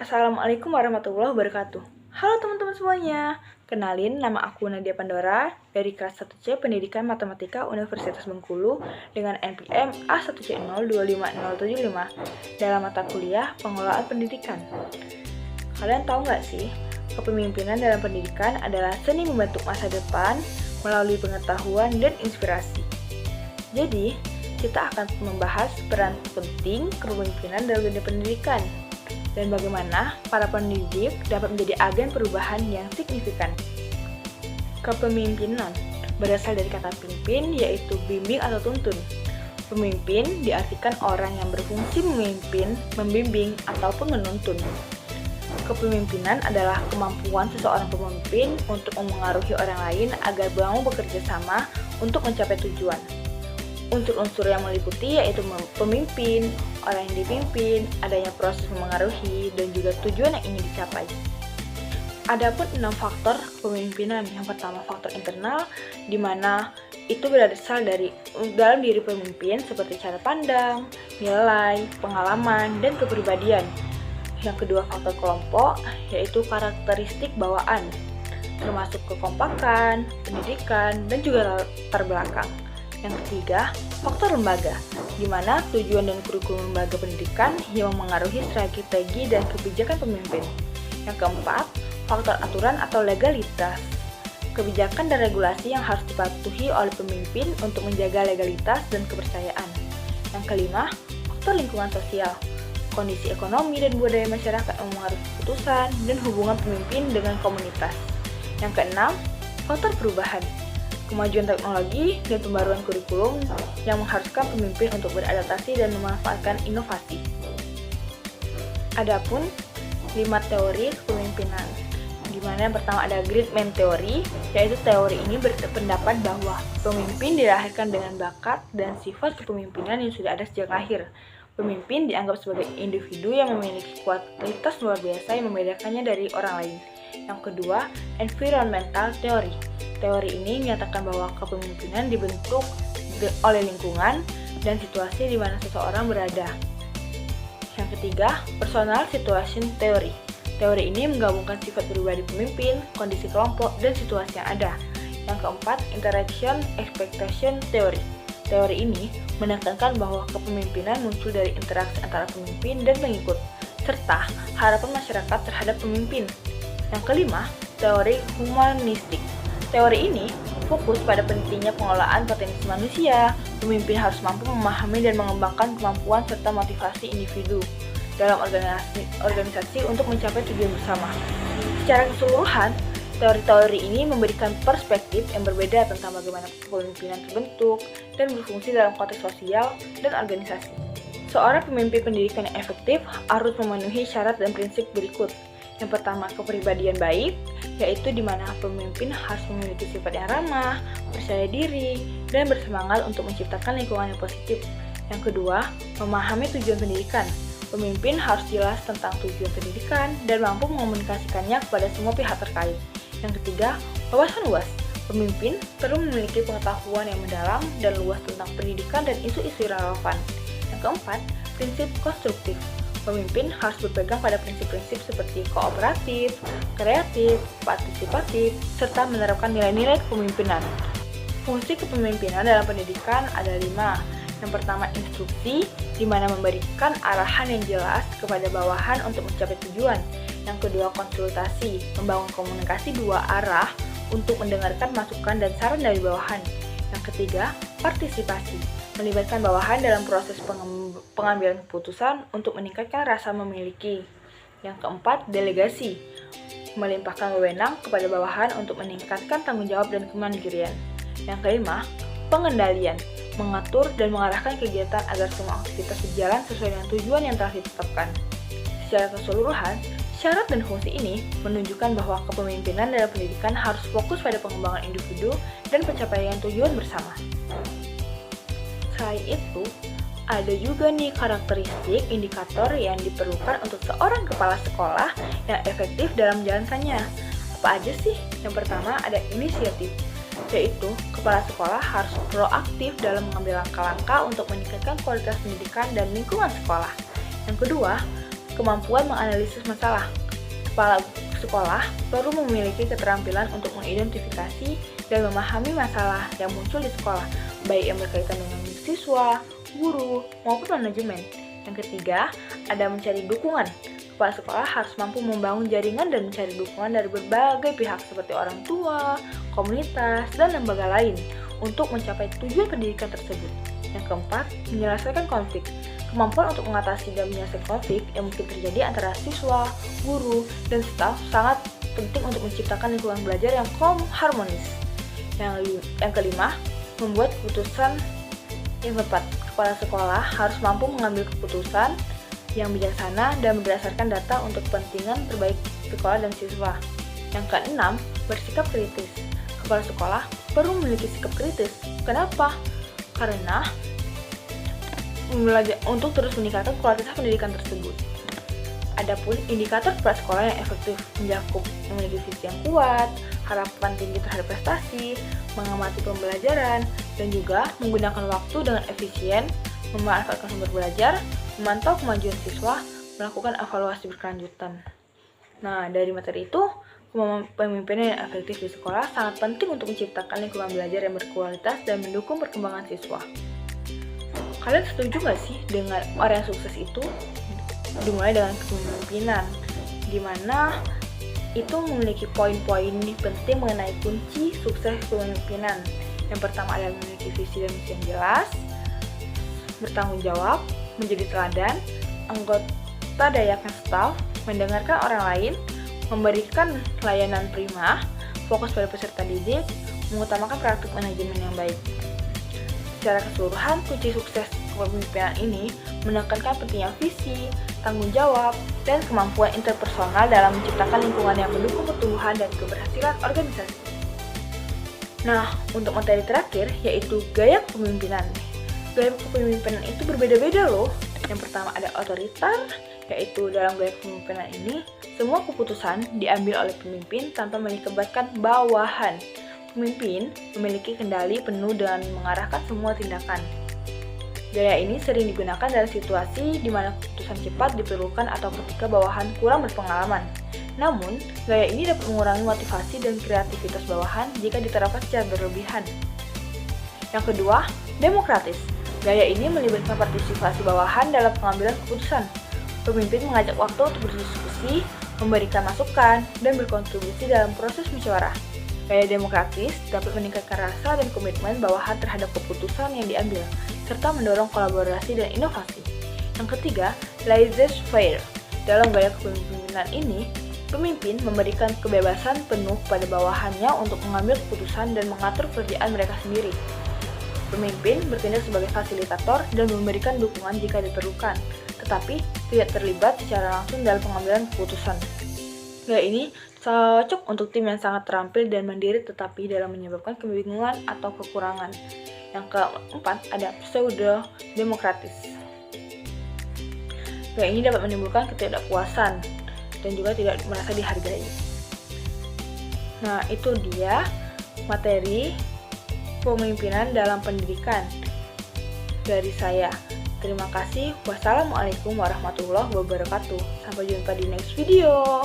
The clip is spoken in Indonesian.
Assalamualaikum warahmatullahi wabarakatuh. Halo teman-teman semuanya. Kenalin, nama aku Nadia Pandora dari kelas 1C Pendidikan Matematika Universitas Bengkulu dengan NPM A1C025075 dalam mata kuliah Pengelolaan Pendidikan. Kalian tahu nggak sih, kepemimpinan dalam pendidikan adalah seni membentuk masa depan melalui pengetahuan dan inspirasi. Jadi, kita akan membahas peran penting kepemimpinan dalam dunia pendidikan dan bagaimana para pendidik dapat menjadi agen perubahan yang signifikan. Kepemimpinan berasal dari kata pimpin, yaitu bimbing atau tuntun. Pemimpin diartikan orang yang berfungsi memimpin, membimbing, ataupun menuntun. Kepemimpinan adalah kemampuan seseorang pemimpin untuk memengaruhi orang lain agar mau bekerja sama untuk mencapai tujuan. Unsur-unsur yang meliputi yaitu pemimpin, orang yang dipimpin, adanya proses memengaruhi, dan juga tujuan yang ingin dicapai. Adapun 6 faktor kepemimpinan. Yang pertama, faktor internal, di mana itu berasal dari dalam diri pemimpin seperti cara pandang, nilai, pengalaman, dan kepribadian. Yang kedua, faktor kelompok, yaitu karakteristik bawaan, termasuk kekompakan, pendidikan, dan juga latar belakang. Yang ketiga, faktor lembaga, di mana tujuan dan kurikulum lembaga pendidikan yang memengaruhi strategi dan kebijakan pemimpin. Yang keempat, faktor aturan atau legalitas, kebijakan dan regulasi yang harus dipatuhi oleh pemimpin untuk menjaga legalitas dan kepercayaan. Yang kelima, faktor lingkungan sosial, kondisi ekonomi dan budaya masyarakat yang memengaruhi keputusan dan hubungan pemimpin dengan komunitas. Yang keenam, faktor perubahan, kemajuan teknologi dan pembaruan kurikulum yang mengharuskan pemimpin untuk beradaptasi dan memanfaatkan inovasi. Adapun 5 teori kepemimpinan, di mana yang pertama ada Great Man Theory, yaitu teori ini berpendapat bahwa pemimpin dilahirkan dengan bakat dan sifat kepemimpinan yang sudah ada sejak lahir. Pemimpin dianggap sebagai individu yang memiliki kualitas luar biasa yang membedakannya dari orang lain. Yang kedua, Environmental Theory. Teori ini menyatakan bahwa kepemimpinan dibentuk oleh lingkungan dan situasi di mana seseorang berada. Yang ketiga, Personal Situation Theory. Teori ini menggabungkan sifat pribadi pemimpin, kondisi kelompok, dan situasi yang ada. Yang keempat, Interaction Expectation Theory. Teori ini menekankan bahwa kepemimpinan muncul dari interaksi antara pemimpin dan pengikut, serta harapan masyarakat terhadap pemimpin. Yang kelima, Teori Humanistik. Teori ini fokus pada pentingnya pengelolaan potensi manusia. Pemimpin harus mampu memahami dan mengembangkan kemampuan serta motivasi individu dalam organisasi untuk mencapai tujuan bersama. Secara keseluruhan, teori-teori ini memberikan perspektif yang berbeda tentang bagaimana kepemimpinan terbentuk dan berfungsi dalam konteks sosial dan organisasi. Seorang pemimpin pendidikan yang efektif harus memenuhi syarat dan prinsip berikut. Yang pertama, kepribadian baik, yaitu di mana pemimpin harus memiliki sifat yang ramah, percaya diri, dan bersemangat untuk menciptakan lingkungan yang positif. Yang kedua, memahami tujuan pendidikan. Pemimpin harus jelas tentang tujuan pendidikan dan mampu mengomunikasikannya kepada semua pihak terkait. Yang ketiga, wawasan luas. Pemimpin perlu memiliki pengetahuan yang mendalam dan luas tentang pendidikan dan isu-isu relevan. Yang keempat, prinsip konstruktif. Pemimpin harus berpegang pada prinsip-prinsip seperti kooperatif, kreatif, partisipatif, serta menerapkan nilai-nilai kepemimpinan. Fungsi kepemimpinan dalam pendidikan ada 5. Yang pertama, instruksi, di mana memberikan arahan yang jelas kepada bawahan untuk mencapai tujuan. Yang kedua, konsultasi, membangun komunikasi dua arah untuk mendengarkan masukan dan saran dari bawahan. Yang ketiga, partisipasi, melibatkan bawahan dalam proses pengambilan keputusan untuk meningkatkan rasa memiliki. Yang keempat, delegasi, melimpahkan wewenang kepada bawahan untuk meningkatkan tanggung jawab dan kemandirian. Yang kelima, pengendalian, mengatur dan mengarahkan kegiatan agar semua aktivitas berjalan sesuai dengan tujuan yang telah ditetapkan. Secara keseluruhan, syarat dan fungsi ini menunjukkan bahwa kepemimpinan dalam pendidikan harus fokus pada pengembangan individu dan pencapaian tujuan bersama. Selain itu, ada juga nih karakteristik indikator yang diperlukan untuk seorang kepala sekolah yang efektif dalam menjalankannya. Apa aja sih? Yang pertama ada inisiatif, yaitu kepala sekolah harus proaktif dalam mengambil langkah-langkah untuk meningkatkan kualitas pendidikan dan lingkungan sekolah. Yang kedua, kemampuan menganalisis masalah. Kepala sekolah perlu memiliki keterampilan untuk mengidentifikasi dan memahami masalah yang muncul di sekolah, baik yang berkaitan dengan siswa, guru, maupun manajemen. Yang ketiga, ada mencari dukungan. Kepala sekolah harus mampu membangun jaringan dan mencari dukungan dari berbagai pihak seperti orang tua, komunitas, dan lembaga lain untuk mencapai tujuan pendidikan tersebut. Yang keempat, menyelesaikan konflik. Kemampuan untuk mengatasi dan menyelesaikan konflik yang mungkin terjadi antara siswa, guru, dan staf sangat penting untuk menciptakan lingkungan belajar yang harmonis. Yang kelima, membuat keputusan yang tepat. Kepala sekolah harus mampu mengambil keputusan yang bijaksana dan berdasarkan data untuk kepentingan terbaik sekolah dan siswa. Yang keenam, bersikap kritis. Kepala sekolah perlu memiliki sikap kritis. Kenapa? Karena untuk terus meningkatkan kualitas pendidikan tersebut. Adapun indikator kepala sekolah yang efektif mencakup memiliki visi yang kuat, harapan tinggi terhadap prestasi, mengamati pembelajaran, dan juga menggunakan waktu dengan efisien, memanfaatkan sumber belajar, memantau kemajuan siswa, melakukan evaluasi berkelanjutan. Nah, dari materi itu, pemimpinan yang efektif di sekolah sangat penting untuk menciptakan lingkungan belajar yang berkualitas dan mendukung perkembangan siswa. Kalian setuju nggak sih dengan orang yang sukses itu dimulai dengan kepemimpinan, di mana itu memiliki poin-poin penting mengenai kunci sukses kepemimpinan. Yang pertama adalah memiliki visi dan misi yang jelas, bertanggung jawab, menjadi teladan, anggota dayaknya staf, mendengarkan orang lain, memberikan layanan prima, fokus pada peserta didik, mengutamakan praktik manajemen yang baik. Secara keseluruhan, kunci sukses kepemimpinan ini menekankan pentingnya visi, tanggung jawab, dan kemampuan interpersonal dalam menciptakan lingkungan yang mendukung pertumbuhan dan keberhasilan organisasi. Nah, untuk materi terakhir yaitu gaya kepemimpinan. Gaya kepemimpinan itu berbeda-beda loh. Yang pertama ada otoriter, yaitu dalam gaya kepemimpinan ini, semua keputusan diambil oleh pemimpin tanpa melibatkan bawahan. Pemimpin memiliki kendali penuh dengan mengarahkan semua tindakan. Gaya ini sering digunakan dalam situasi di mana keputusan cepat diperlukan atau ketika bawahan kurang berpengalaman. Namun, gaya ini dapat mengurangi motivasi dan kreativitas bawahan jika diterapkan secara berlebihan. Yang kedua, demokratis. Gaya ini melibatkan partisipasi bawahan dalam pengambilan keputusan. Pemimpin mengajak waktu untuk berdiskusi, memberikan masukan, dan berkontribusi dalam proses musyawarah. Gaya demokratis dapat meningkatkan rasa dan komitmen bawahan terhadap keputusan yang diambil, serta mendorong kolaborasi dan inovasi. Yang ketiga, laissez-faire. Dalam gaya kepemimpinan ini, pemimpin memberikan kebebasan penuh pada bawahannya untuk mengambil keputusan dan mengatur pekerjaan mereka sendiri. Pemimpin bertindak sebagai fasilitator dan memberikan dukungan jika diperlukan, tetapi tidak terlibat secara langsung dalam pengambilan keputusan. Gaya ini cocok untuk tim yang sangat terampil dan mandiri tetapi dalam menyebabkan kebingungan atau kekurangan. Yang keempat ada pseudo-demokratis. Gaya ini dapat menimbulkan ketidakpuasan dan juga tidak merasa dihargai. Nah, itu dia materi pemimpinan dalam pendidikan dari saya. Terima kasih. Wassalamualaikum warahmatullahi wabarakatuh. Sampai jumpa di next video.